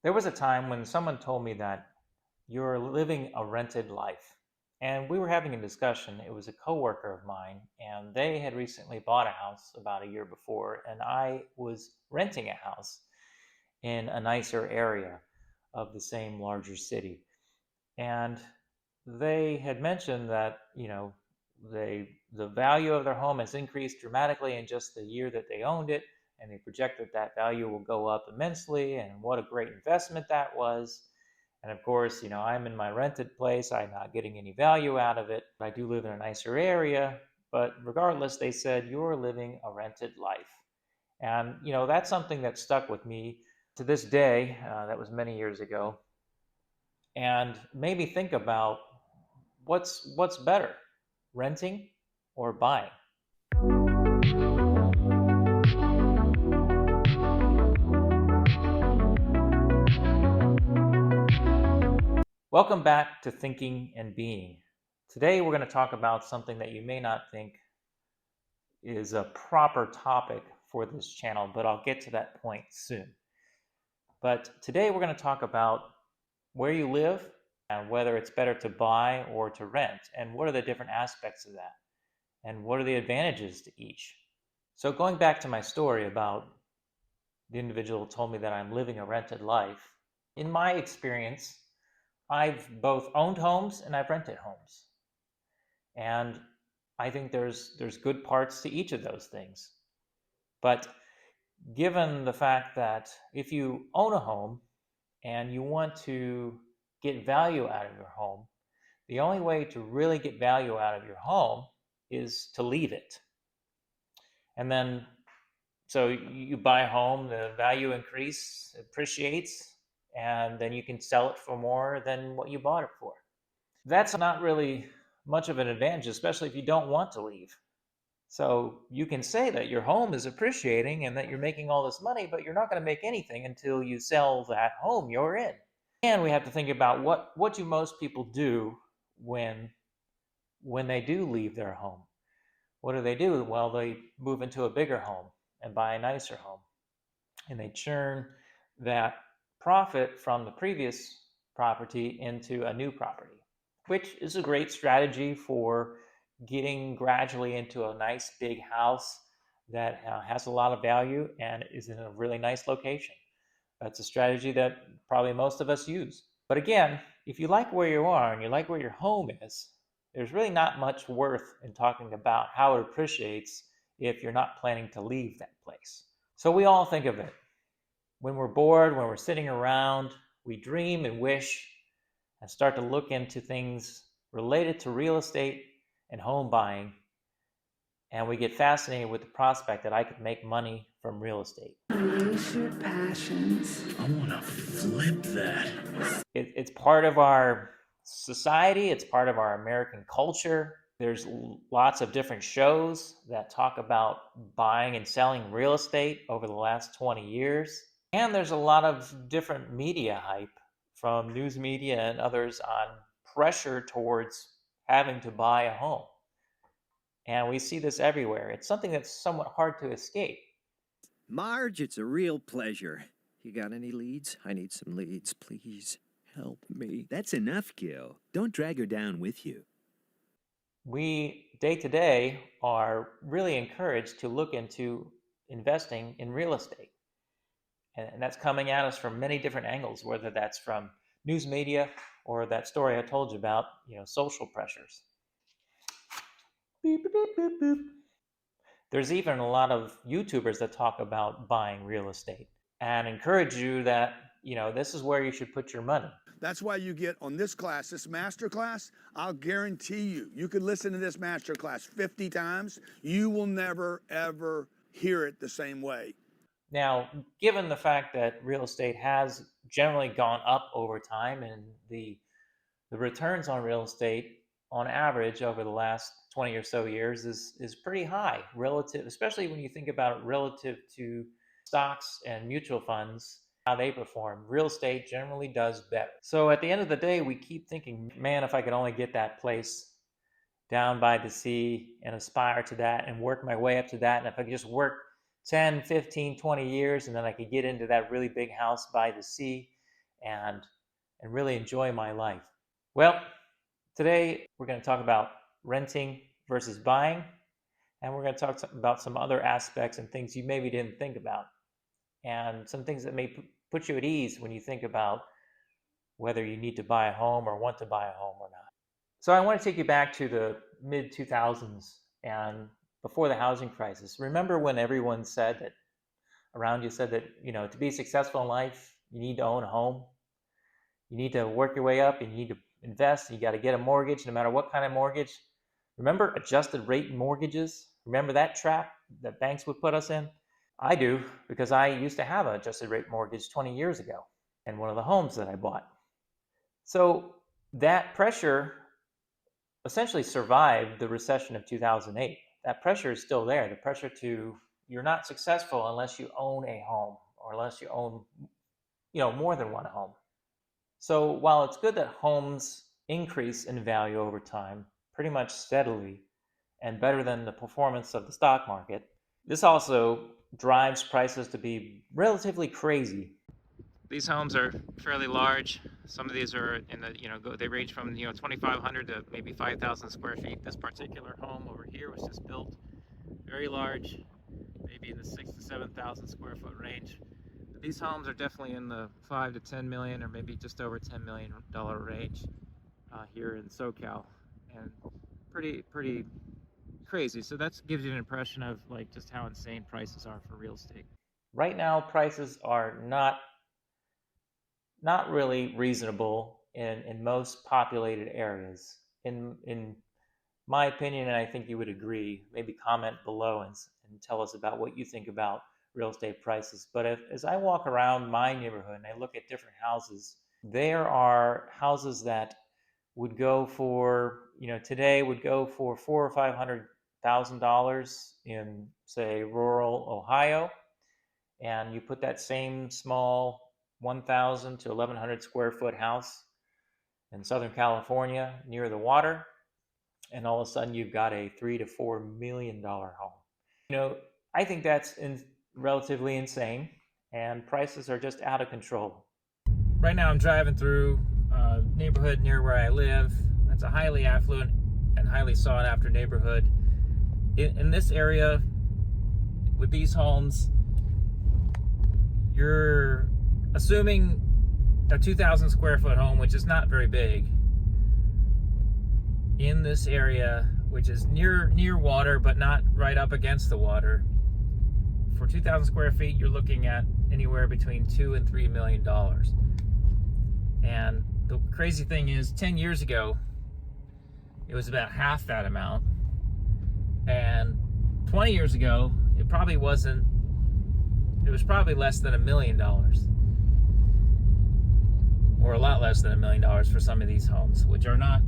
There was a time when someone told me that you're living a rented life. And we were having a discussion. It was a coworker of mine, and they had recently bought a house about a year before, and I was renting a house in a nicer area of the same larger city. And they had mentioned that, the value of their home has increased dramatically in just the year that they owned it, and they projected that value will go up immensely, and what a great investment that was. And of course, I'm in my rented place. I'm not getting any value out of it. I do live in a nicer area, but regardless, they said you're living a rented life. And that's something that stuck with me to this day. That was many years ago, and made me think about what's better, renting or buying. Welcome back to Thinking and Being. Today we're going to talk about something that you may not think is a proper topic for this channel, but I'll get to that point soon. But today we're going to talk about where you live and whether it's better to buy or to rent, and what are the different aspects of that, and what are the advantages to each. So going back to my story about the individual who told me that I'm living a rented life, in my experience, I've both owned homes and I've rented homes. And I think there's good parts to each of those things. But given the fact that if you own a home and you want to get value out of your home, the only way to really get value out of your home is to leave it. And then, so you buy a home, the value appreciates, and then you can sell it for more than what you bought it for. That's not really much of an advantage, especially if you don't want to leave. So you can say that your home is appreciating and that you're making all this money, but you're not going to make anything until you sell that home you're in. And we have to think about what do most people do when they do leave their home. What do? Well, they move into a bigger home and buy a nicer home. And they churn that profit from the previous property into a new property, which is a great strategy for getting gradually into a nice big house that has a lot of value and is in a really nice location. That's a strategy that probably most of us use. But again, if you like where you are and you like where your home is, there's really not much worth in talking about how it appreciates if you're not planning to leave that place. So we all think of it. When we're bored, when we're sitting around, we dream and wish and start to look into things related to real estate and home buying. And we get fascinated with the prospect that I could make money from real estate. Unleash your passions. I want to flip that. It's part of our society. It's part of our American culture. There's lots of different shows that talk about buying and selling real estate over the last 20 years. And there's a lot of different media hype from news media and others on pressure towards having to buy a home. And we see this everywhere. It's something that's somewhat hard to escape. Marge, it's a real pleasure. You got any leads? I need some leads, please. Help me. That's enough, Gil. Don't drag her down with you. We, day to day, are really encouraged to look into investing in real estate. And that's coming at us from many different angles, whether that's from news media or that story I told you about, social pressures. Beep, beep, beep, beep, beep. There's even a lot of YouTubers that talk about buying real estate and encourage you that, this is where you should put your money. That's why you get on this class, this master class, I'll guarantee you could listen to this master class 50 times. You will never, ever hear it the same way. Now, given the fact that real estate has generally gone up over time, and the returns on real estate on average over the last 20 or so years is pretty high relative, especially when you think about it relative to stocks and mutual funds, how they perform. Real estate generally does better. So at the end of the day, we keep thinking, man, if I could only get that place down by the sea and aspire to that and work my way up to that. And if I could just work 10, 15, 20 years, and then I could get into that really big house by the sea, and really enjoy my life. Well, today we're going to talk about renting versus buying, and we're going to talk about some other aspects and things you maybe didn't think about, and some things that may put you at ease when you think about whether you need to buy a home or want to buy a home or not. So I want to take you back to the mid 2000s and before the housing crisis. Remember when everyone said that around you said that, to be successful in life, you need to own a home. You need to work your way up, and you need to invest. You got to get a mortgage, no matter what kind of mortgage. Remember adjusted rate mortgages? Remember that trap that banks would put us in? I do, because I used to have an adjusted rate mortgage 20 years ago in one of the homes that I bought. So that pressure essentially survived the recession of 2008. That pressure is still there. The pressure to, you're not successful unless you own a home, or unless you own, more than one home. So while it's good that homes increase in value over time, pretty much steadily, and better than the performance of the stock market, this also drives prices to be relatively crazy. These homes are fairly large. Some of these are in the, they range from 2,500 to maybe 5,000 square feet. This particular home over here was just built very large, maybe in the 6,000 to 7,000 square foot range. These homes are definitely in the 5 to 10 million, or maybe just over $10 million range here in SoCal, and pretty crazy. So that gives you an impression of like just how insane prices are for real estate. Right now, prices are not really reasonable in most populated areas. In my opinion, and I think you would agree, maybe comment below and tell us about what you think about real estate prices. But as I walk around my neighborhood and I look at different houses, there are houses that would go for, today would go for $400,000 or $500,000 in, say, rural Ohio, and you put that same small 1,000 to 1,100 square foot house in Southern California near the water, and all of a sudden you've got a $3 to $4 million home. I think that's relatively insane, and prices are just out of control. Right now I'm driving through a neighborhood near where I live. It's a highly affluent and highly sought after neighborhood. In this area, with these homes, you're assuming a 2,000 square foot home, which is not very big, in this area, which is near water but not right up against the water. For 2,000 square feet, you're looking at anywhere between $2 and $3 million. And the crazy thing is, 10 years ago, it was about half that amount. And 20 years ago, it probably wasn't. It was probably less than $1 million, or a lot less than $1 million for some of these homes, which are not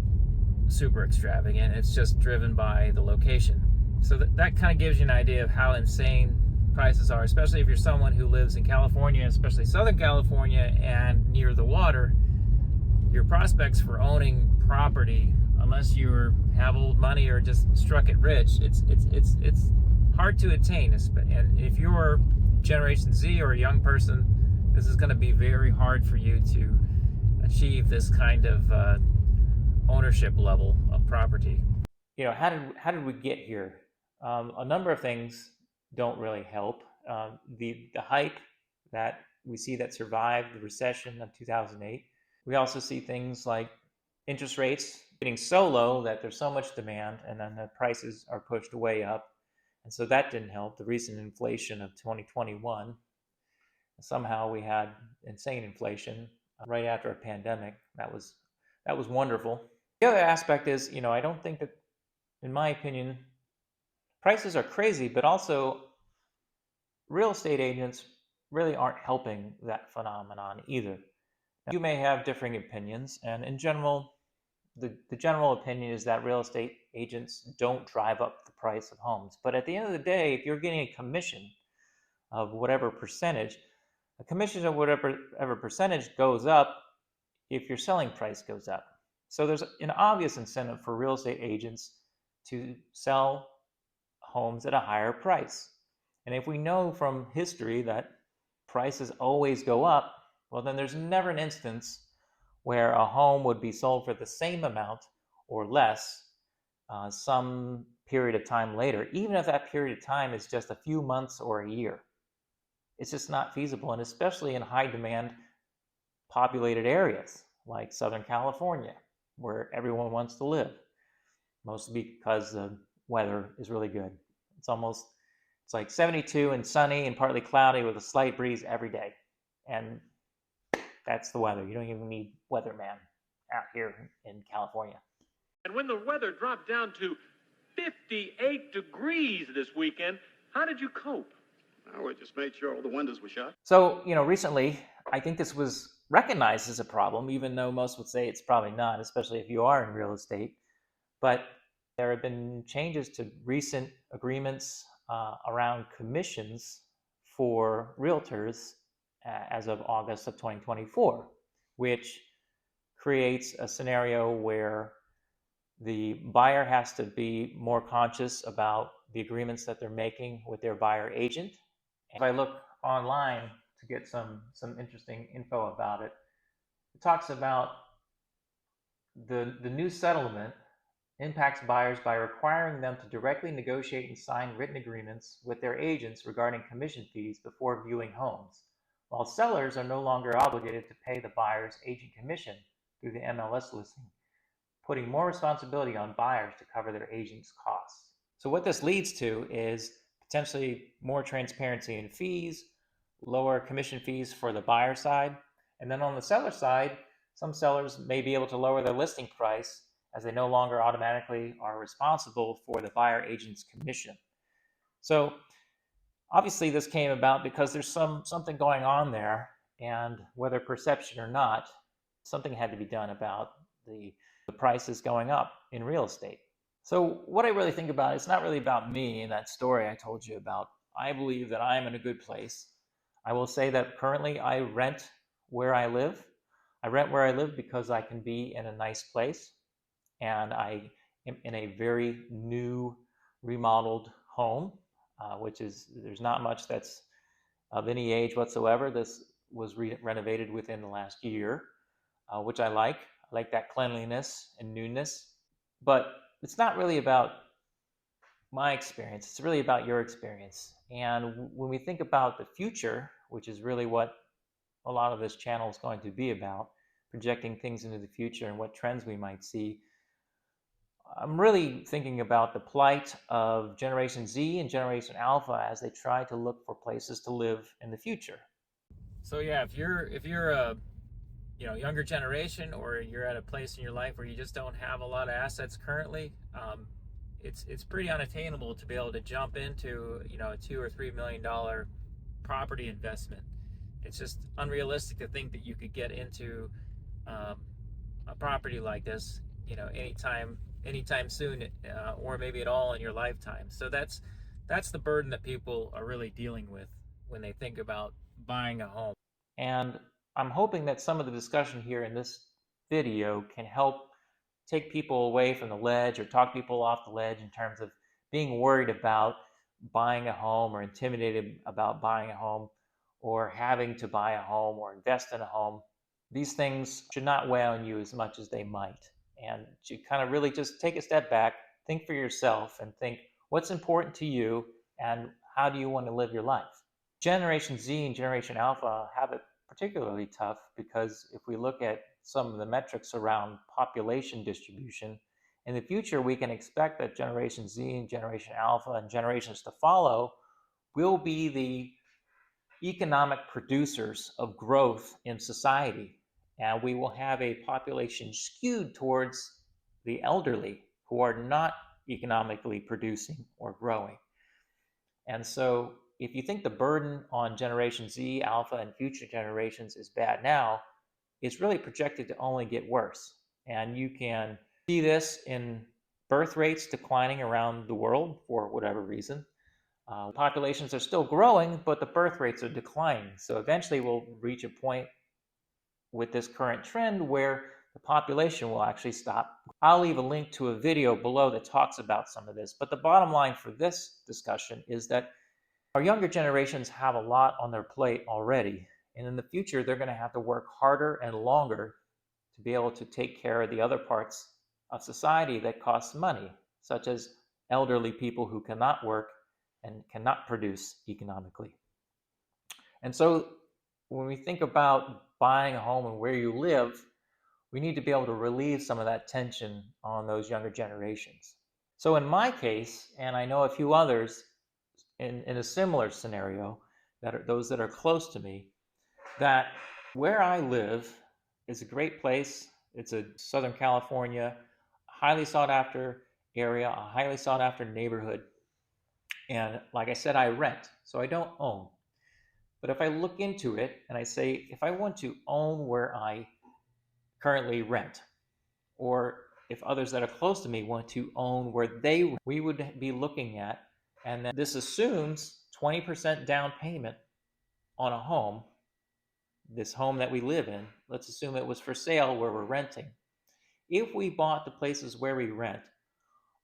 super extravagant. It's just driven by the location. So that kind of gives you an idea of how insane prices are, especially if you're someone who lives in California, especially Southern California, and near the water. Your prospects for owning property, unless you have old money or just struck it rich, it's hard to attain. And if you're Generation Z or a young person, this is going to be very hard for you to achieve this kind of ownership level of property. How did we get here? A number of things don't really help. The hype that we see that survived the recession of 2008. We also see things like interest rates getting so low that there's so much demand, and then the prices are pushed way up. And so that didn't help. The recent inflation of 2021, somehow we had insane inflation right after a pandemic. That was wonderful. The other aspect is, I don't think that, in my opinion, prices are crazy, but also real estate agents really aren't helping that phenomenon either. Now, you may have differing opinions, and in general, the general opinion is that real estate agents don't drive up the price of homes. But at the end of the day, if you're getting a commission of whatever percentage, a commission of whatever percentage goes up if your selling price goes up. So there's an obvious incentive for real estate agents to sell homes at a higher price. And if we know from history that prices always go up, well, then there's never an instance where a home would be sold for the same amount or less some period of time later, even if that period of time is just a few months or a year. It's just not feasible, and especially in high demand populated areas like Southern California, where everyone wants to live, mostly because the weather is really good. It's like 72 and sunny and partly cloudy with a slight breeze every day. And that's the weather. You don't even need weatherman out here in California. And when the weather dropped down to 58 degrees this weekend, how did you cope? Oh, we just made sure all the windows were shut. So, recently, I think this was recognized as a problem, even though most would say it's probably not, especially if you are in real estate. But there have been changes to recent agreements around commissions for realtors as of August of 2024, which creates a scenario where the buyer has to be more conscious about the agreements that they're making with their buyer agent. If I look online to get some interesting info about it, it talks about the new settlement impacts buyers by requiring them to directly negotiate and sign written agreements with their agents regarding commission fees before viewing homes, while sellers are no longer obligated to pay the buyer's agent commission through the MLS listing, putting more responsibility on buyers to cover their agent's costs. So what this leads to is potentially more transparency in fees, lower commission fees for the buyer side, and then on the seller side, some sellers may be able to lower their listing price as they no longer automatically are responsible for the buyer agent's commission. So obviously this came about because there's something going on there, and whether perception or not, something had to be done about the prices going up in real estate. So what I really think about, it's not really about me and that story I told you about. I believe that I'm in a good place. I will say that currently I rent where I live. I rent where I live because I can be in a nice place, and I am in a very new remodeled home, which is, there's not much that's of any age whatsoever. This was renovated within the last year, which I like. I like that cleanliness and newness. But it's not really about my experience. It's really about your experience. And when we think about the future, which is really what a lot of this channel is going to be about, projecting things into the future and what trends we might see, I'm really thinking about the plight of Generation Z and Generation Alpha as they try to look for places to live in the future. So yeah, if you're a younger generation, or you're at a place in your life where you just don't have a lot of assets currently, it's pretty unattainable to be able to jump into a $2 or $3 million property investment. It's just unrealistic to think that you could get into a property like this anytime soon, or maybe at all in your lifetime. So that's the burden that people are really dealing with when they think about buying a home. And I'm hoping that some of the discussion here in this video can help take people away from the ledge, or talk people off the ledge in terms of being worried about buying a home, or intimidated about buying a home, or having to buy a home or invest in a home. These things should not weigh on you as much as they might. And you kind of really just take a step back, think for yourself, and think what's important to you and how do you want to live your life. Generation Z and Generation Alpha have it particularly tough because if we look at some of the metrics around population distribution, in the future we can expect that Generation Z and Generation Alpha and generations to follow will be the economic producers of growth in society. And we will have a population skewed towards the elderly who are not economically producing or growing. And so if you think the burden on Generation Z, Alpha, and future generations is bad now, it's really projected to only get worse. And you can see this in birth rates declining around the world for whatever reason. Populations are still growing, but the birth rates are declining. So eventually we'll reach a point with this current trend where the population will actually stop. I'll leave a link to a video below that talks about some of this. But the bottom line for this discussion is that our younger generations have a lot on their plate already, And in the future, they're going to have to work harder and longer to be able to take care of the other parts of society that cost money, such as elderly people who cannot work and cannot produce economically. And so when we think about buying a home and where you live, we need to be able to relieve some of that tension on those younger generations. So in my case, and I know a few others in a similar scenario, that are those that are close to me, that where I live is a great place. It's a Southern California, highly sought after area, a highly sought after neighborhood. And like I said, I rent, so I don't own. But if I look into it and I say, if I want to own where I currently rent, or if others that are close to me want to own where they rent, we would be looking at, and then this assumes 20% down payment on a home, this home that we live in. Let's assume it was for sale where we're renting. If we bought the places where we rent,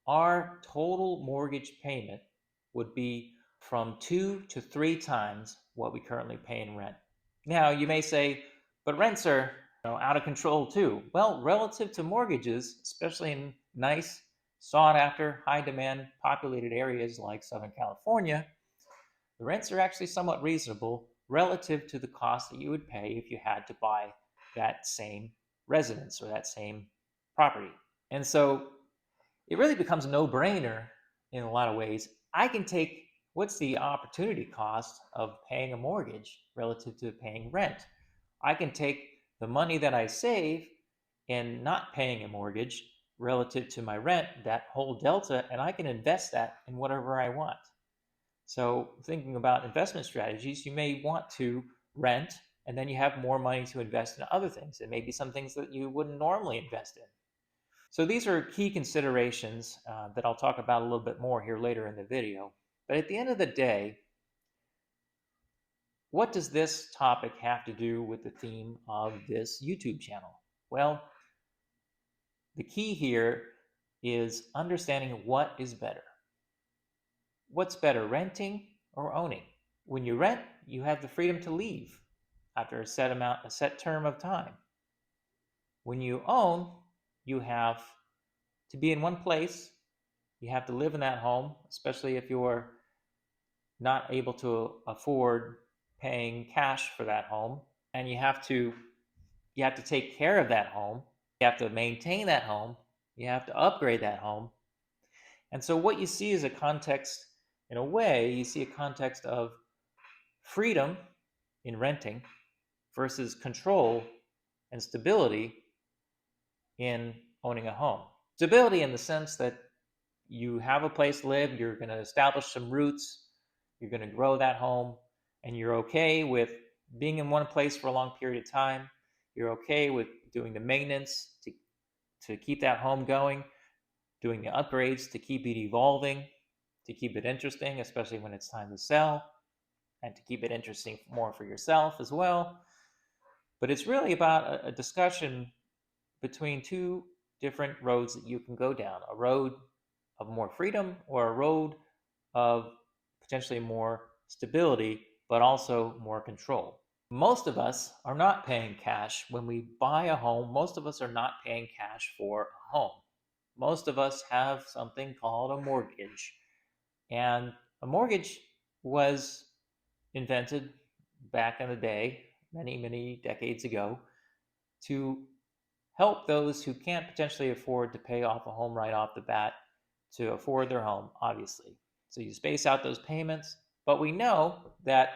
our total mortgage payment would be from 2 to 3 times what we currently pay in rent. Now, you may say, but rents are out of control too. Well, relative to mortgages, especially in nice, sought after, high demand, populated areas like Southern California, the rents are actually somewhat reasonable relative to the cost that you would pay if you had to buy that same residence or that same property. And so it really becomes a no-brainer in a lot of ways. I can take what's the opportunity cost of paying a mortgage relative to paying rent. I can take the money that I save in not paying a mortgage relative to my rent, that whole delta, and I can invest that in whatever I want. So thinking about investment strategies, you may want to rent, and then you have more money to invest in other things. It may be some things that you wouldn't normally invest in. So these are key considerations that I'll talk about a little bit more here later in the video. But at the end of the day, what does this topic have to do with the theme of this YouTube channel? Well, the key here is understanding what is better. What's better, renting or owning? When you rent, you have the freedom to leave after a set term of time. When you own, you have to be in one place. You have to live in that home, especially if you're not able to afford paying cash for that home. And you have to take care of that home. You have to maintain that home. You have to upgrade that home. And so what you see is a context, in a way, you see a context of freedom in renting versus control and stability in owning a home. Stability in the sense that you have a place to live, you're going to establish some roots, you're going to grow that home, and you're okay with being in one place for a long period of time. You're okay with doing the maintenance to keep that home going, doing the upgrades to keep it evolving, to keep it interesting, especially when it's time to sell, and to keep it interesting more for yourself as well. But it's really about a discussion between two different roads that you can go down, a road of more freedom or a road of potentially more stability, but also more control. Most of us are not paying cash when we buy a home. Most of us are not paying cash for a home. Most of us have something called a mortgage. And a mortgage was invented back in the day, many, many decades ago, to help those who can't potentially afford to pay off a home right off the bat to afford their home, obviously. So you space out those payments, but we know that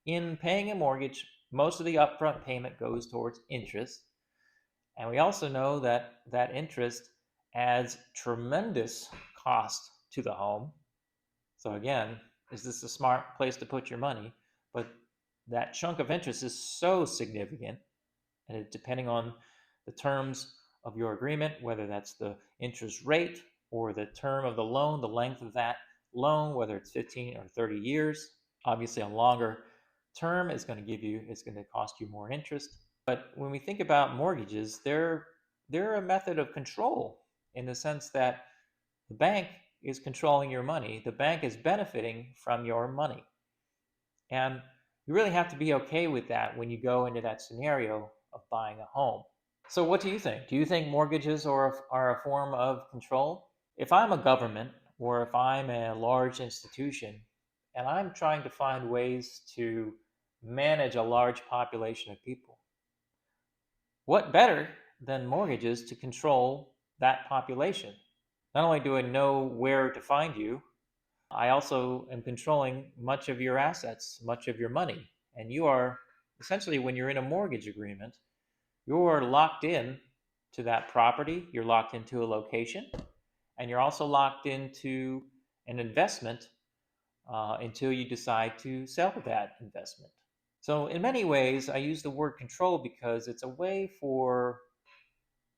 in paying a mortgage, most of the upfront payment goes towards interest. And we also know that that interest adds tremendous cost to the home. So again, is this a smart place to put your money? But that chunk of interest is so significant, and depending on the terms of your agreement, whether that's the interest rate or the term of the loan, the length of that loan, whether it's 15 or 30 years. Obviously, a longer term is going to cost you more interest. But when we think about mortgages, they're a method of control in the sense that the bank is controlling your money. The bank is benefiting from your money. And You really have to be okay with that when you go into that scenario of buying a home. So what do you think? Do you think mortgages are a form of control? If I'm a government or if I'm a large institution and I'm trying to find ways to manage a large population of people, what better than mortgages to control that population? Not only do I know where to find you, I also am controlling much of your assets, much of your money. And you are essentially, when you're in a mortgage agreement, you're locked in to that property, you're locked into a location, and you're also locked into an investment until you decide to sell that investment. So, in many ways, I use the word control because it's a way for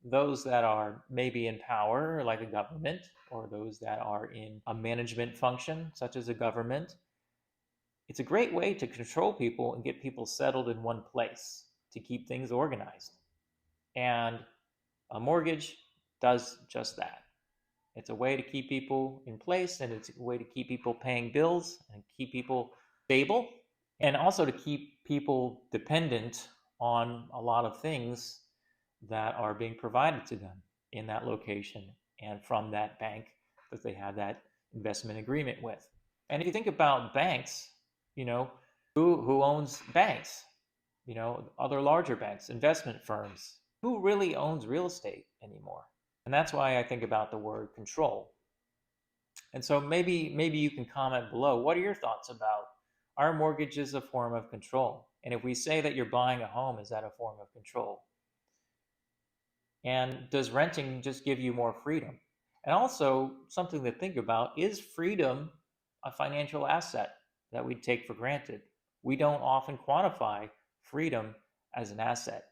those that are maybe in power, like a government, or those that are in a management function, such as a government. It's a great way to control people and get people settled in one place to keep things organized. And a mortgage does just that. It's a way to keep people in place, and it's a way to keep people paying bills and keep people stable, and also to keep people dependent on a lot of things that are being provided to them in that location and from that bank that they have that investment agreement with. And if you think about banks, you know, who owns banks? You know, other larger banks, investment firms. Who really owns real estate anymore? And that's why I think about the word control. And so maybe you can comment below. What are your thoughts about, are mortgages a form of control? And if we say that you're buying a home, is that a form of control? And does renting just give you more freedom? And also, something to think about, is freedom a financial asset that we take for granted? We don't often quantify freedom as an asset.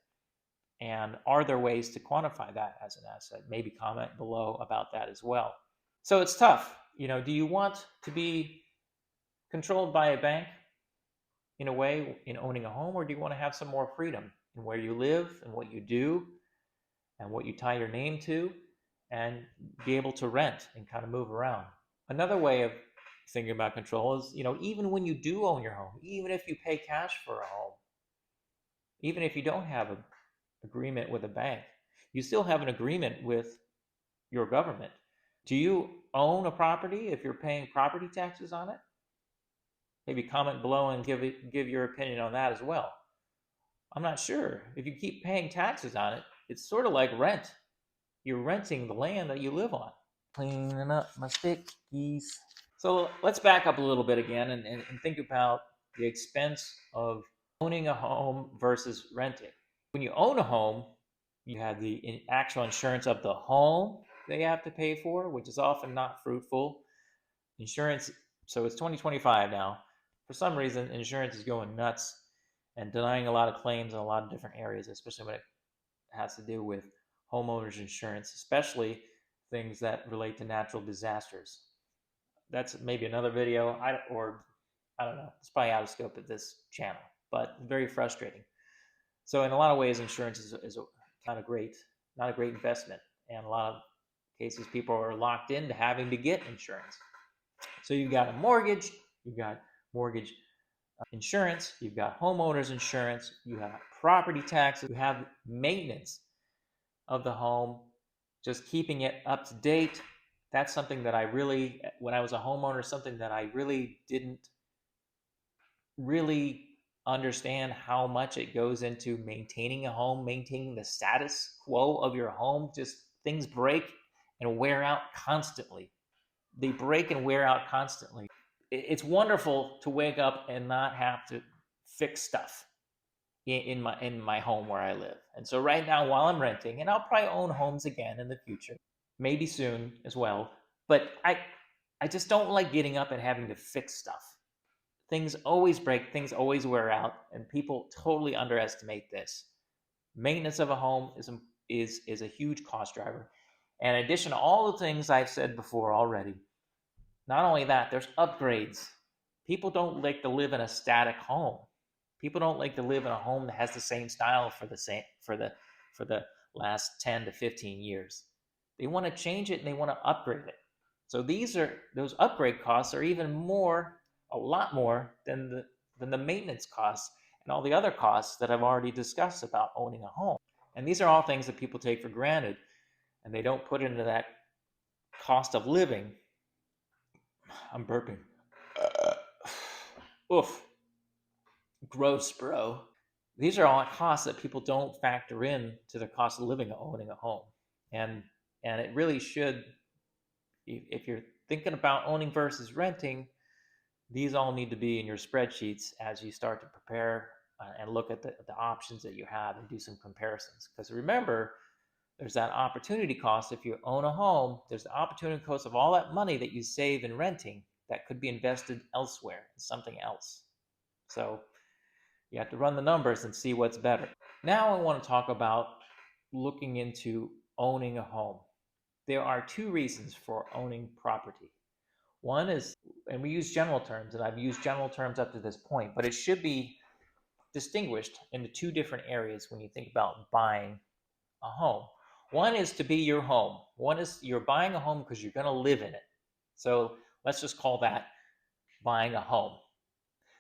And are there ways to quantify that as an asset? Maybe comment below about that as well. So it's tough. You know, do you want to be controlled by a bank in a way in owning a home, or do you want to have some more freedom in where you live and what you do and what you tie your name to, and be able to rent and kind of move around? Another way of thinking about control is, you know, even when you do own your home, even if you pay cash for a home, even if you don't have an agreement with a bank, you still have an agreement with your government. Do you own a property if you're paying property taxes on it? Maybe comment below and give your opinion on that as well. I'm not sure. If you keep paying taxes on it, it's sort of like rent. You're renting the land that you live on. Cleaning up my stickies. So let's back up a little bit again and think about the expense of owning a home versus renting. When you own a home, you have the actual insurance of the home that you have to pay for, which is often not fruitful. Insurance, so it's 2025 now. For some reason, insurance is going nuts and denying a lot of claims in a lot of different areas, especially when it has to do with homeowners insurance, especially things that relate to natural disasters. That's maybe another video, I don't know. It's probably out of scope of this channel, but very frustrating. So in a lot of ways, insurance is not a great investment, and a lot of cases people are locked into having to get insurance. So you've got a mortgage, you've got mortgage insurance, you've got homeowners insurance, you have property taxes, you have maintenance of the home, just keeping it up to date. That's something that I really, when I was a homeowner, something that I really didn't really understand how much it goes into maintaining a home, maintaining the status quo of your home. Just things break and wear out constantly. They break and wear out constantly. It's wonderful to wake up and not have to fix stuff in my home where I live. And so right now, while I'm renting, and I'll probably own homes again in the future, maybe soon as well, but I just don't like getting up and having to fix stuff. Things always break, things always wear out, and people totally underestimate this. Maintenance of a home is a huge cost driver. And in addition to all the things I've said before already, not only that, there's upgrades. People don't like to live in a static home. People don't like to live in a home that has the same style for the last 10 to 15 years. They want to change it and they want to upgrade it. So those upgrade costs are even more, a lot more than than the maintenance costs and all the other costs that I've already discussed about owning a home. And these are all things that people take for granted, and they don't put into that cost of living. I'm burping. Oof. Gross, bro. These are all costs that people don't factor in to the cost of living of owning a home. And it really should, if you're thinking about owning versus renting, these all need to be in your spreadsheets as you start to prepare and look at the options that you have and do some comparisons. Because remember, there's that opportunity cost. If you own a home, there's the opportunity cost of all that money that you save in renting that could be invested elsewhere in something else. So you have to run the numbers and see what's better. Now I want to talk about looking into owning a home. There are two reasons for owning property. One is, and we use general terms, and I've used general terms up to this point, but it should be distinguished into two different areas when you think about buying a home. One is to be your home. One is you're buying a home because you're going to live in it. So let's just call that buying a home.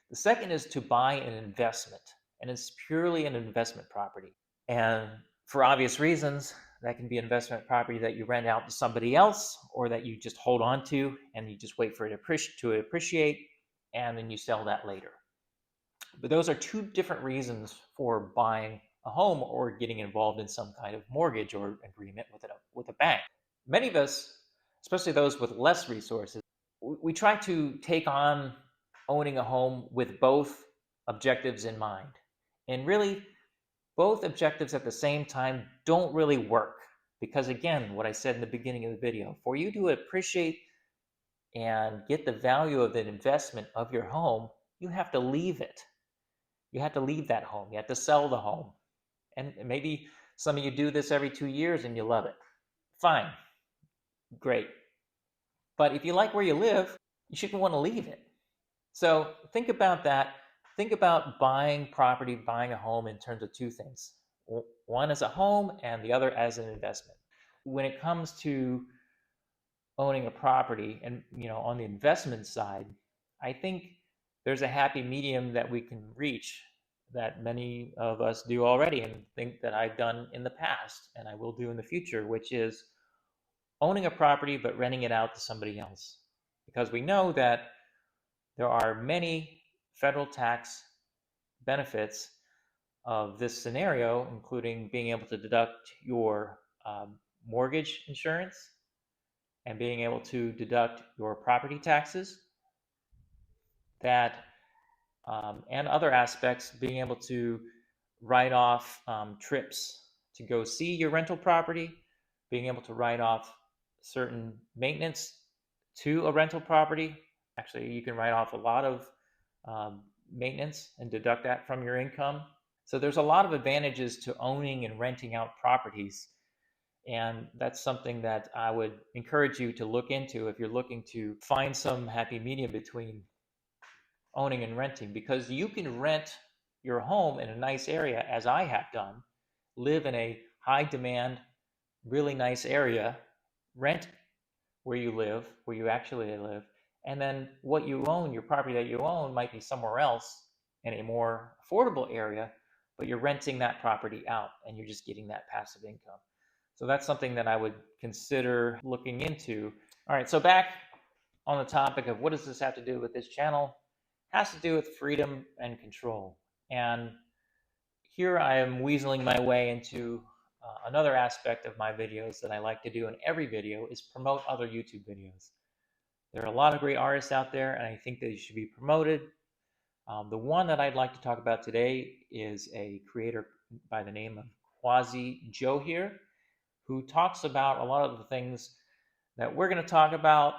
The second is to buy an investment, and it's purely an investment property. And for obvious reasons, that can be investment property that you rent out to somebody else, or that you just hold on to and you just wait for it to appreciate, and then you sell that later. But those are two different reasons for buying a home or getting involved in some kind of mortgage or agreement with a bank. Many of us, especially those with less resources, we try to take on owning a home with both objectives in mind. And really, both objectives at the same time don't really work. Because again, what I said in the beginning of the video, for you to appreciate and get the value of the investment of your home, you have to leave it. You have to leave that home. You have to sell the home. And maybe some of you do this every 2 years and you love it. Fine. Great. But if you like where you live, you shouldn't want to leave it. So think about that. Think about buying property, buying a home in terms of two things. One as a home and the other as an investment. When it comes to owning a property and, on the investment side, I think there's a happy medium that we can reach that many of us do already and think that I've done in the past and I will do in the future, which is owning a property but renting it out to somebody else. Because we know that there are many federal tax benefits of this scenario, including being able to deduct your mortgage insurance and being able to deduct your property taxes, and other aspects, being able to write off trips to go see your rental property, being able to write off certain maintenance to a rental property. Actually, you can write off a lot of maintenance and deduct that from your income. So there's a lot of advantages to owning and renting out properties. And that's something that I would encourage you to look into if you're looking to find some happy medium between owning and renting, because you can rent your home in a nice area, as I have done, live in a high demand, really nice area, rent where you live, where you actually live, and then what you own, your property that you own, might be somewhere else in a more affordable area, but you're renting that property out and you're just getting that passive income. So that's something that I would consider looking into. All right, so back on the topic of what does this have to do with this channel? It has to do with freedom and control. And here I am weaseling my way into another aspect of my videos that I like to do in every video is promote other YouTube videos. There are a lot of great artists out there, and I think they should be promoted. The one that I'd like to talk about today is a creator by the name of Quasi Joe here, who talks about a lot of the things that we're going to talk about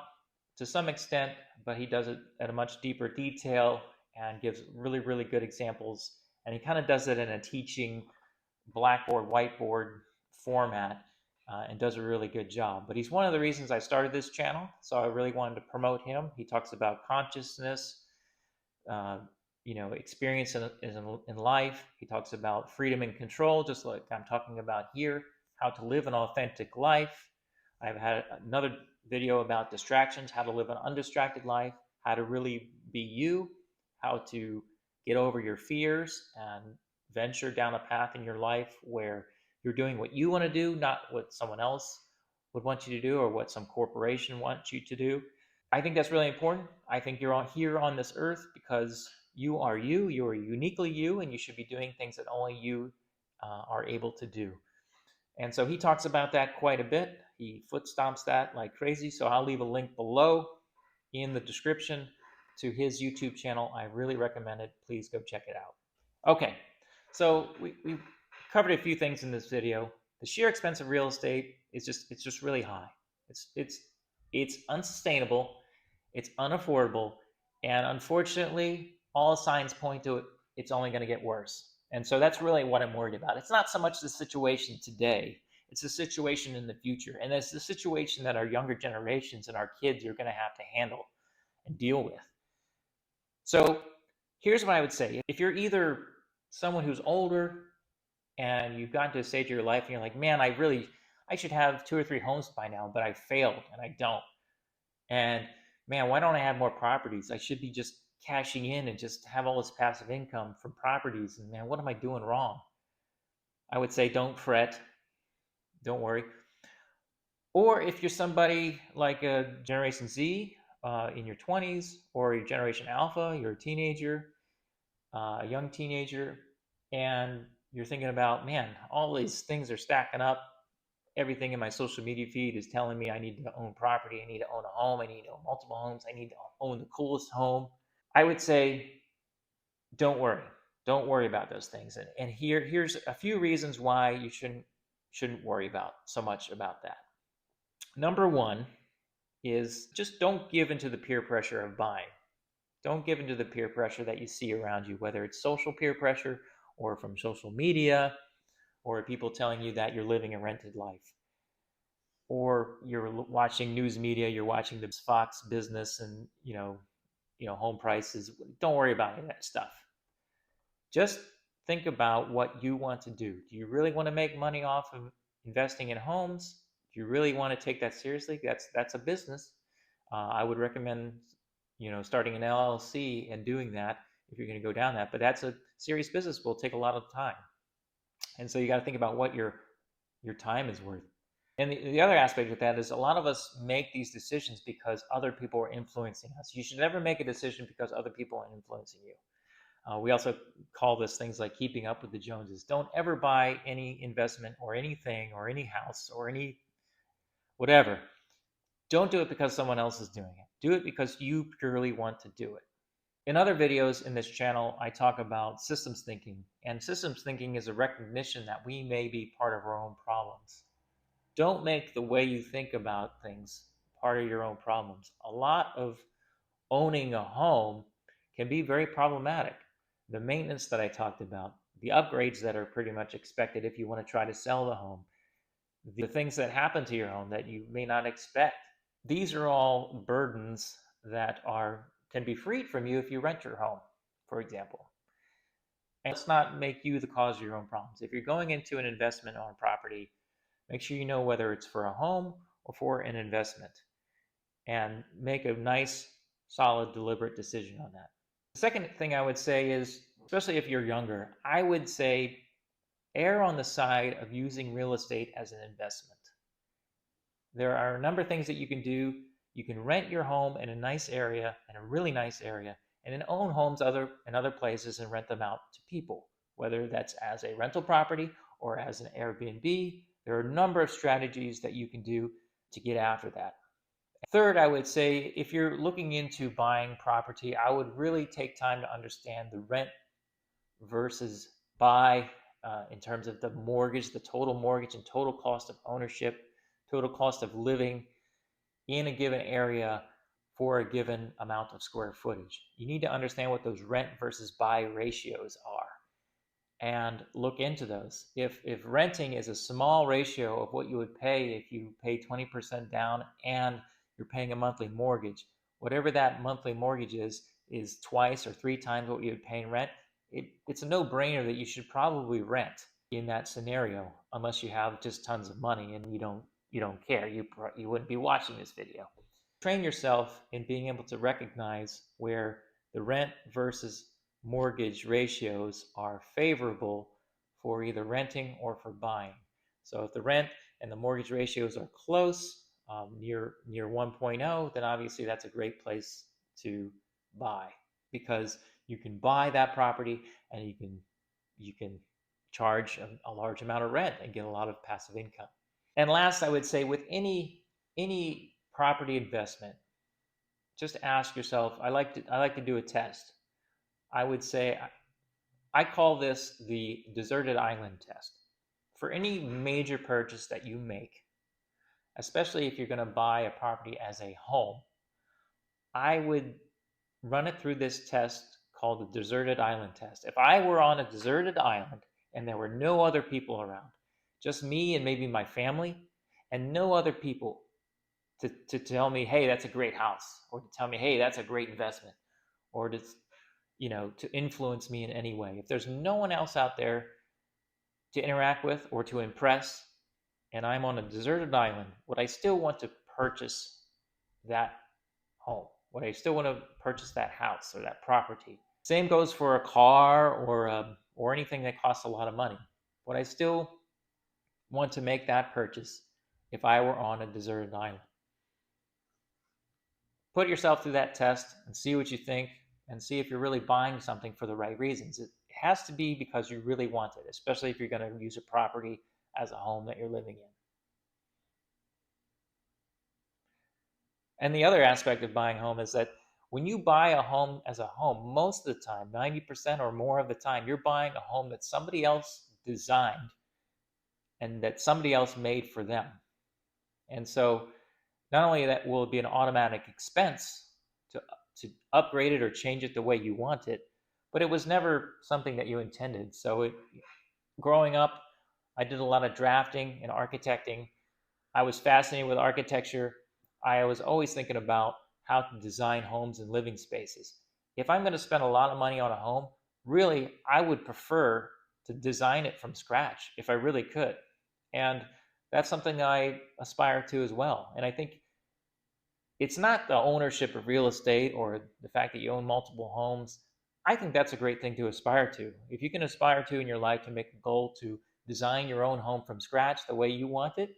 to some extent, but he does it at a much deeper detail and gives really, really good examples. And he kind of does it in a teaching blackboard, whiteboard format, and does a really good job. But he's one of the reasons I started this channel, so I really wanted to promote him. He talks about consciousness, experience in life. He talks about freedom and control, just like I'm talking about here, how to live an authentic life. I've had another video about distractions, how to live an undistracted life, how to really be you, how to get over your fears and venture down a path in your life where you're doing what you want to do, not what someone else would want you to do or what some corporation wants you to do. I think that's really important. I think you're all here on this earth because you are uniquely you, and you should be doing things that only you are able to do. And so he talks about that quite a bit. He foot stomps that like crazy. So I'll leave a link below in the description to his YouTube channel. I really recommend it. Please go check it out. Okay, so we covered a few things in this video. The sheer expense of real estate is just really high. It's unsustainable, it's unaffordable, and unfortunately, all signs point to it. It's only going to get worse. And so that's really what I'm worried about. It's not so much the situation today, it's the situation in the future. And it's the situation that our younger generations and our kids are going to have to handle and deal with. So here's what I would say. If you're either someone who's older and you've gotten to a stage of your life and you're like, man, I should have 2 or 3 homes by now, but I failed and I don't. And man, why don't I have more properties? I should be just cashing in and just have all this passive income from properties. And man, what am I doing wrong? I would say don't fret. Don't worry. Or if you're somebody like a Generation Z in your 20s, or your Generation Alpha, you're a teenager, a young teenager, and you're thinking about, man, all these things are stacking up. Everything in my social media feed is telling me I need to own property, I need to own a home, I need to own multiple homes, I need to own the coolest home. I would say, don't worry. Don't worry about those things. And here's a few reasons why you shouldn't worry about so much about that. Number one is just don't give into the peer pressure of buying. Don't give into the peer pressure that you see around you, whether it's social peer pressure or from social media or people telling you that you're living a rented life, or you're watching news media, you're watching the Fox Business and home prices. Don't worry about any of that stuff. Just think about what you want to do. Do you really want to make money off of investing in homes? Do you really want to take that seriously? That's a business. I would recommend starting an LLC and doing that if you're going to go down that. But that's a serious business. Will take a lot of time, and so you got to think about what your time is worth. And the other aspect of that is a lot of us make these decisions because other people are influencing us. You should never make a decision because other people are influencing you. We also call this things like keeping up with the Joneses. Don't ever buy any investment or anything or any house or any whatever. Don't do it because someone else is doing it. Do it because you purely want to do it. In other videos in this channel, I talk about systems thinking. And systems thinking is a recognition that we may be part of our own problems. Don't make the way you think about things part of your own problems. A lot of owning a home can be very problematic. The maintenance that I talked about, the upgrades that are pretty much expected if you want to try to sell the home, the things that happen to your home that you may not expect. These are all burdens that can be freed from you if you rent your home, for example. And let's not make you the cause of your own problems. If you're going into an investment on property, make sure you know whether it's for a home or for an investment, and make a nice, solid, deliberate decision on that. The second thing I would say is, especially if you're younger, I would say err on the side of using real estate as an investment. There are a number of things that you can do. You can rent your home in a nice area, in a really nice area, and then own homes in other places and rent them out to people, whether that's as a rental property or as an Airbnb. There are a number of strategies that you can do to get after that. Third, I would say if you're looking into buying property, I would really take time to understand the rent versus buy in terms of the mortgage, the total mortgage and total cost of ownership, total cost of living in a given area for a given amount of square footage. You need to understand what those rent versus buy ratios are and look into those. If renting is a small ratio of what you would pay if you pay 20% down and you're paying a monthly mortgage, whatever that monthly mortgage is twice or 3 times what you would pay in rent, it's a no-brainer that you should probably rent in that scenario, unless you have just tons of money and you don't care. You wouldn't be watching this video. Train yourself in being able to recognize where the rent versus mortgage ratios are favorable for either renting or for buying. So if the rent and the mortgage ratios are close, near 1.0, then obviously that's a great place to buy, because you can buy that property and you can charge a large amount of rent and get a lot of passive income. And last, I would say with any property investment, just ask yourself. I like to do a test. I would say I call this the deserted island test. For any major purchase that you make, especially if you're going to buy a property as a home, I would run it through this test called the deserted island test. If I were on a deserted island and there were no other people around, just me and maybe my family, and no other people to tell me, hey, that's a great house, or to tell me, hey, that's a great investment, or to influence me in any way. If there's no one else out there to interact with or to impress, and I'm on a deserted island, would I still want to purchase that home? Would I still want to purchase that house or that property? Same goes for a car or anything that costs a lot of money. Would I still want to make that purchase if I were on a deserted island? Put yourself through that test and see what you think, and see if you're really buying something for the right reasons. It has to be because you really want it, especially if you're going to use a property as a home that you're living in. And the other aspect of buying a home is that when you buy a home as a home, most of the time, 90% or more of the time, you're buying a home that somebody else designed and that somebody else made for them. And so not only that will it be an automatic expense to upgrade it or change it the way you want it, but it was never something that you intended. So growing up, I did a lot of drafting and architecting. I was fascinated with architecture. I was always thinking about how to design homes and living spaces. If I'm going to spend a lot of money on a home, really, I would prefer to design it from scratch if I really could. And that's something I aspire to as well. And I think it's not the ownership of real estate or the fact that you own multiple homes. I think that's a great thing to aspire to. If you can aspire to in your life to make a goal to design your own home from scratch the way you want it,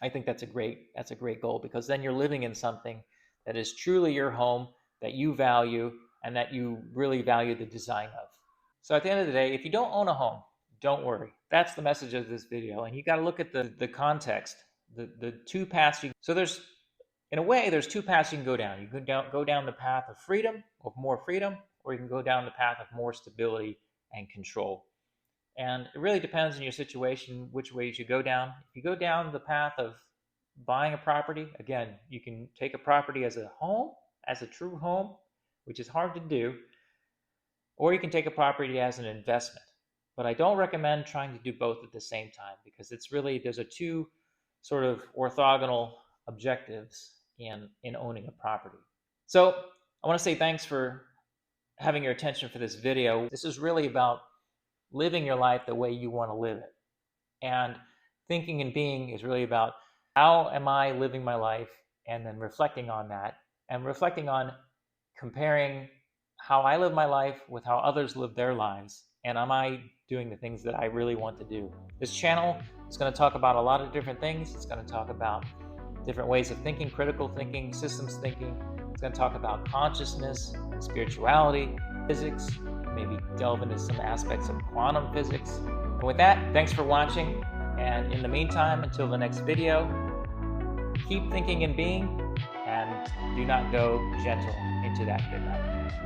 I think that's a great goal, because then you're living in something that is truly your home, that you value, and that you really value the design of. So at the end of the day, if you don't own a home, don't worry. That's the message of this video. And you got to look at the context, the two paths. So in a way, there's two paths you can go down. You can go down the path of freedom, of more freedom, or you can go down the path of more stability and control. And it really depends on your situation, which way you should go down. If you go down the path of buying a property, again, you can take a property as a home, as a true home, which is hard to do, or you can take a property as an investment. But I don't recommend trying to do both at the same time, because there's a two sort of orthogonal objectives in owning a property. So I want to say thanks for having your attention for this video. This is really about living your life the way you want to live it. And thinking and being is really about, how am I living my life, and then reflecting on that, and reflecting on comparing how I live my life with how others live their lives, and am I doing the things that I really want to do. This channel is going to talk about a lot of different things. It's going to talk about different ways of thinking, critical thinking, systems thinking. It's going to talk about consciousness, spirituality, physics, maybe delve into some aspects of quantum physics. And with that, thanks for watching. And in the meantime, until the next video, keep thinking and being, and do not go gentle into that good night.